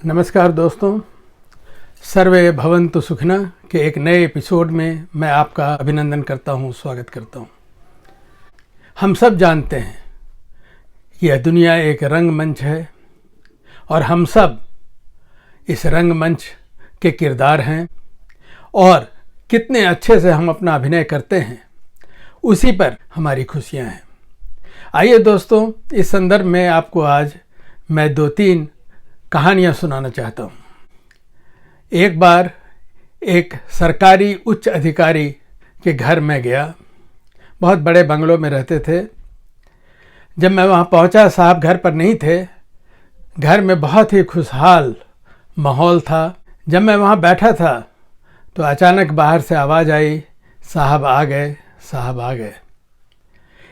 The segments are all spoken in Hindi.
नमस्कार दोस्तों, सर्वे भवन्तु सुखिनः के एक नए एपिसोड में मैं आपका अभिनंदन करता हूँ, स्वागत करता हूँ। हम सब जानते हैं कि यह दुनिया एक रंगमंच है और हम सब इस रंगमंच के किरदार हैं और कितने अच्छे से हम अपना अभिनय करते हैं उसी पर हमारी खुशियाँ हैं। आइए दोस्तों, इस संदर्भ में आपको आज मैं 2-3 कहानियाँ सुनाना चाहता हूँ। एक बार एक सरकारी उच्च अधिकारी के घर में गया। बहुत बड़े बंगलों में रहते थे। जब मैं वहाँ पहुँचा, साहब घर पर नहीं थे। घर में बहुत ही खुशहाल माहौल था। जब मैं वहाँ बैठा था तो अचानक बाहर से आवाज़ आई, साहब आ गए, साहब आ गए।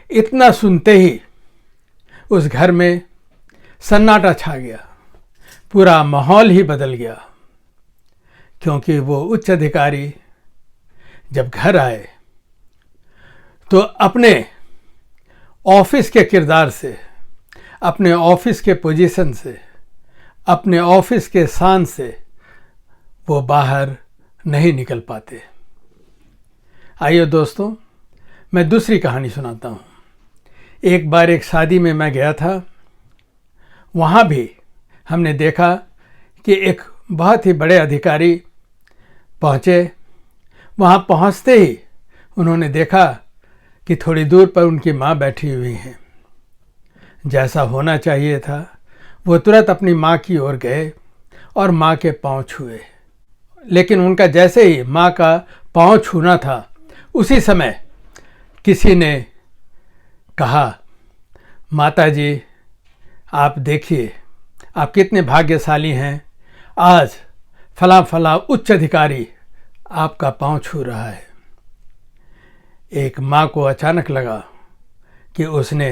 इतना सुनते ही उस घर में सन्नाटा छा गया, पूरा माहौल ही बदल गया, क्योंकि वो उच्च अधिकारी जब घर आए तो अपने ऑफिस के किरदार से, अपने ऑफिस के पोजीशन से, अपने ऑफिस के शान से वो बाहर नहीं निकल पाते। आइए दोस्तों, मैं दूसरी कहानी सुनाता हूँ। एक बार एक शादी में मैं गया था। वहाँ भी हमने देखा कि एक बहुत ही बड़े अधिकारी पहुँचे। वहाँ पहुँचते ही उन्होंने देखा कि थोड़ी दूर पर उनकी माँ बैठी हुई हैं। जैसा होना चाहिए था, वो तुरंत अपनी माँ की ओर गए और माँ के पाँव छुए। लेकिन उनका जैसे ही माँ का पाँव छूना था, उसी समय किसी ने कहा, माता जी आप देखिए, आप कितने भाग्यशाली हैं, आज फला फला उच्च अधिकारी आपका पाँव छू रहा है। एक माँ को अचानक लगा कि उसने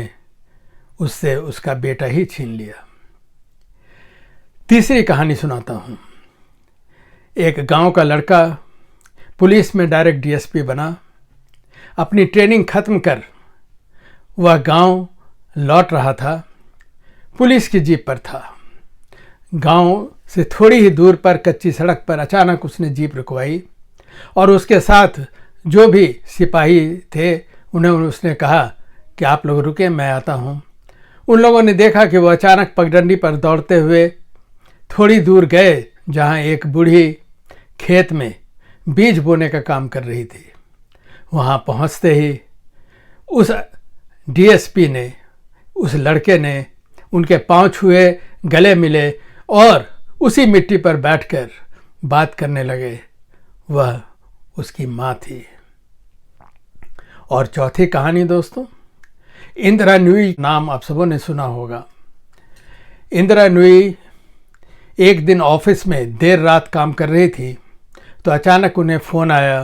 उससे उसका बेटा ही छीन लिया। तीसरी कहानी सुनाता हूँ। एक गांव का लड़का पुलिस में डायरेक्ट डीएसपी बना। अपनी ट्रेनिंग खत्म कर वह गांव लौट रहा था। पुलिस की जीप पर था। गांव से थोड़ी ही दूर पर कच्ची सड़क पर अचानक उसने जीप रुकवाई और उसके साथ जो भी सिपाही थे उन्हें उसने कहा कि आप लोग रुके, मैं आता हूं। उन लोगों ने देखा कि वो अचानक पगडंडी पर दौड़ते हुए थोड़ी दूर गए, जहां एक बूढ़ी खेत में बीज बोने का काम कर रही थी। वहां पहुंचते ही उस डीएसपी ने, उस लड़के ने उनके पांव छुए, गले मिले और उसी मिट्टी पर बैठकर बात करने लगे। वह उसकी माँ थी। और चौथी कहानी दोस्तों, इंदिरा नूई नाम आप सबों ने सुना होगा। इंदिरा नूई एक दिन ऑफिस में देर रात काम कर रही थी तो अचानक उन्हें फ़ोन आया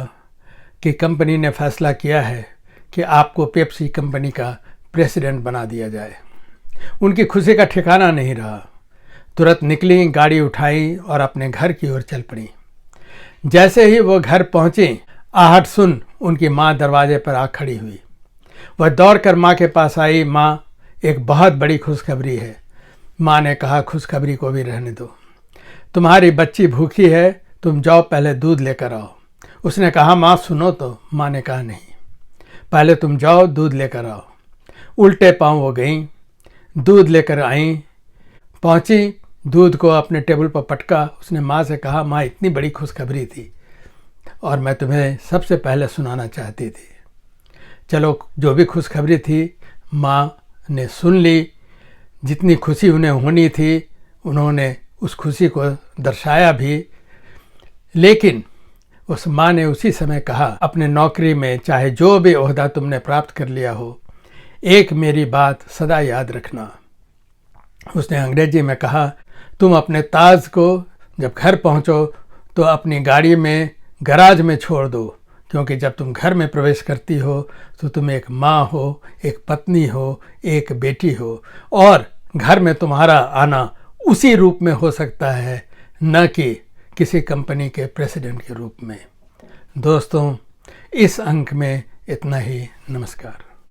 कि कंपनी ने फैसला किया है कि आपको पेप्सी कंपनी का प्रेसिडेंट बना दिया जाए। उनकी खुशी का ठिकाना नहीं रहा। तुरंत निकली, गाड़ी उठाई और अपने घर की ओर चल पड़ी। जैसे ही वो घर पहुंची, आहट सुन उनकी माँ दरवाजे पर आ खड़ी हुई। वह दौड़कर माँ के पास आई। माँ, एक बहुत बड़ी खुशखबरी है। माँ ने कहा, खुशखबरी को भी रहने दो, तुम्हारी बच्ची भूखी है, तुम जाओ पहले दूध लेकर आओ। उसने कहा, माँ सुनो तो। माँ ने कहा, नहीं, पहले तुम जाओ दूध लेकर आओ। उल्टे पाँव वो गईं, दूध लेकर आईं। पहुंची, दूध को अपने टेबल पर पटका। उसने माँ से कहा, माँ इतनी बड़ी खुशखबरी थी और मैं तुम्हें सबसे पहले सुनाना चाहती थी। चलो, जो भी खुशखबरी थी माँ ने सुन ली। जितनी खुशी उन्हें होनी थी उन्होंने उस खुशी को दर्शाया भी। लेकिन उस माँ ने उसी समय कहा, अपने नौकरी में चाहे जो भी ओहदा तुमने प्राप्त कर लिया हो, एक मेरी बात सदा याद रखना। उसने अंग्रेजी में कहा, तुम अपने ताज को जब घर पहुंचो तो अपनी गाड़ी में गराज में छोड़ दो, क्योंकि जब तुम घर में प्रवेश करती हो तो तुम एक माँ हो, एक पत्नी हो, एक बेटी हो और घर में तुम्हारा आना उसी रूप में हो सकता है, न कि किसी कंपनी के प्रेसिडेंट के रूप में। दोस्तों, इस अंक में इतना ही। नमस्कार।